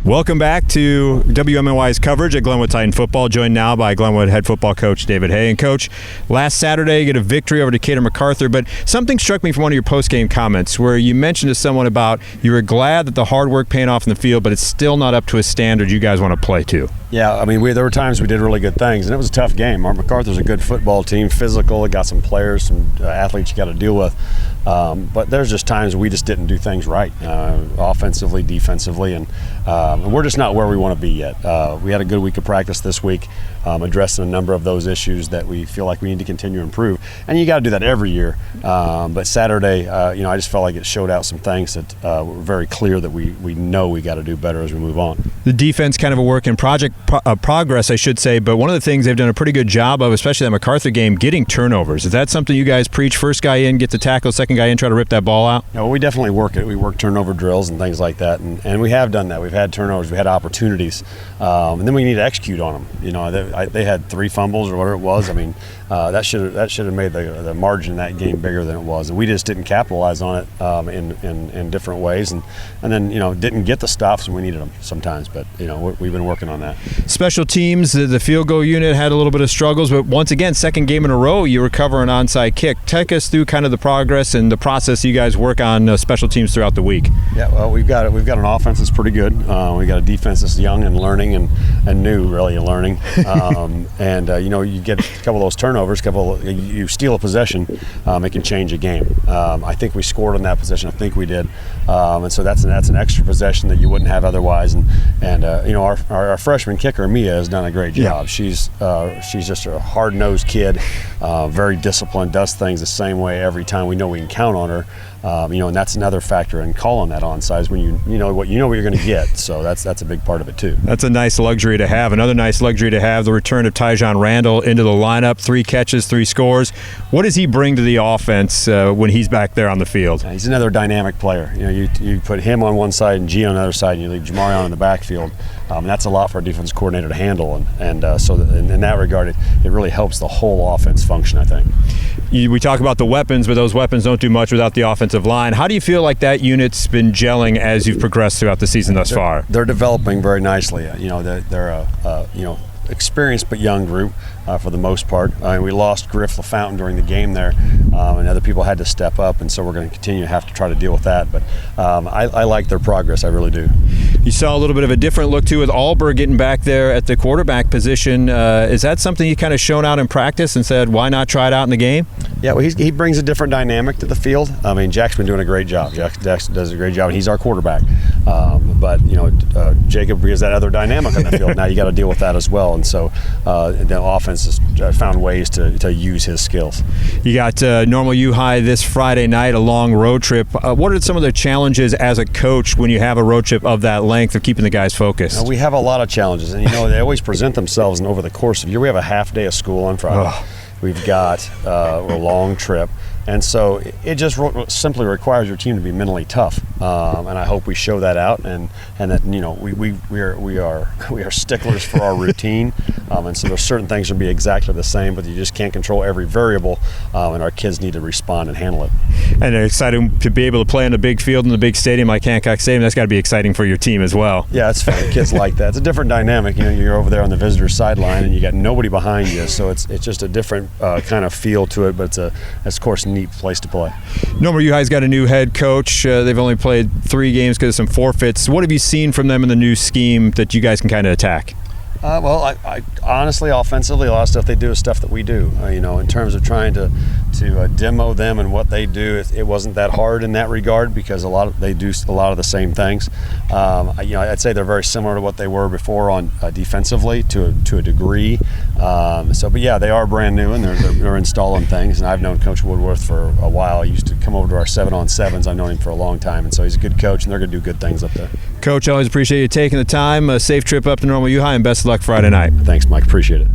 Welcome back to WMNY's coverage at Glenwood Titan football, joined now by Glenwood head football coach David Hay. And Coach, last Saturday you get a victory over Decatur-MacArthur, but something struck me from one of your post-game comments where you mentioned to someone about you were glad that the hard work paying off in the field, but it's still not up to a standard you guys want to play to. Yeah, I mean, there were times we did really good things, and it was a tough game. MacArthur's a good football team, physical. It got some players, some athletes you got to deal with. But there's just times we just didn't do things right, offensively, defensively, and we're just not where we want to be yet. We had a good week of practice this week, addressing a number of those issues that we feel like we need to continue to improve. And you got to do that every year. But Saturday, I just felt like it showed out some things that were very clear that we know we got to do better as we move on. The defense kind of a work in progress, I should say, but one of the things they've done a pretty good job of, especially that MacArthur game, getting turnovers. Is that something you guys preach? First guy in, get the tackle, second guy in, try to rip that ball out? No, we definitely work it. We work turnover drills and things like that, and we have done that. We've had turnovers, we had opportunities, and then we need to execute on them. They had 3 fumbles or whatever it was. I mean, that should have made the margin in that game bigger than it was, and we just didn't capitalize on it in different ways, and then didn't get the stops when we needed them sometimes. But we've been working on that. Special teams, the field goal unit had a little bit of struggles, but once again, second game in a row, you recover an onside kick. Take us through kind of the progress and the process you guys work on special teams throughout the week. Yeah, well, we've got an offense that's pretty good. We got a defense that's young and learning and new, really, and learning. You get a couple of those turnovers, you steal a possession, it can change a game. I think we scored on that possession. I think we did, and so that's an extra possession that you wouldn't have otherwise. And our freshman kicker Mia has done a great job. Yeah. She's just a hard-nosed kid, very disciplined, does things the same way every time. We know we can count on her. And that's another factor in calling that onside when you know what you're going to get. So that's a big part of it too. That's a nice luxury to have. Another nice luxury to have, the return of Tyjon Randall into the lineup. 3 catches, 3 scores. What does he bring to the offense when he's back there on the field? He's another dynamic player. You put him on one side and G on the other side, and you leave Jamarion in the backfield. That's a lot for a defense coordinator to handle, and so in that regard, it really helps the whole offense function, I think. We talk about the weapons, but those weapons don't do much without the offensive line. How do you feel like that unit's been gelling as you've progressed throughout the season thus far? They're developing very nicely. They're a experienced but young group for the most part. We lost Griff LaFountain during the game there, and other people had to step up, and so we're going to continue to have to try to deal with that. But I like their progress. I really do. You saw a little bit of a different look too with Alberg getting back there at the quarterback position. Is that something you kind of shown out in practice and said, why not try it out in the game? Yeah, well, he brings a different dynamic to the field. I mean, Jack's been doing a great job. Jack does a great job, and he's our quarterback. But Jacob brings that other dynamic on the field. Now you got to deal with that as well, and so the offense has found ways to use his skills. You got Normal UHigh this Friday night, a long road trip. What are some of the challenges as a coach when you have a road trip of that length of keeping the guys focused? We have a lot of challenges, and they always present themselves, and over the course of the year, we have a half day of school on Friday. We've got a long trip, and so it just simply requires your team to be mentally tough, and I hope we show that out, and that we are sticklers for our routine, and so there's certain things will be exactly the same, but you just can't control every variable, and our kids need to respond and handle it. And it's exciting to be able to play in a big field in the big stadium like Hancock Stadium. That's got to be exciting for your team as well. Yeah, it's fun. Kids like that. It's a different dynamic. You're over there on the visitor sideline, and you got nobody behind you, so it's just a different kind of feel to it, but it's of course a neat place to play. Normal UHigh's got a new head coach. They've only played 3 games because of some forfeits. What have you seen from them in the new scheme that you guys can kind of attack? I honestly, offensively, a lot of stuff they do is stuff that we do. In terms of trying to demo them and what they do, it wasn't that hard in that regard because they do a lot of the same things. I'd say they're very similar to what they were before on defensively to a degree. But yeah, they are brand new and they're installing things. And I've known Coach Woodworth for a while. He used to come over to our 7-on-7s. I've known him for a long time, and so he's a good coach, and they're going to do good things up there. Coach, I always appreciate you taking the time. A safe trip up to Normal UHigh, and best of luck Friday night. Thanks, Mike. Appreciate it.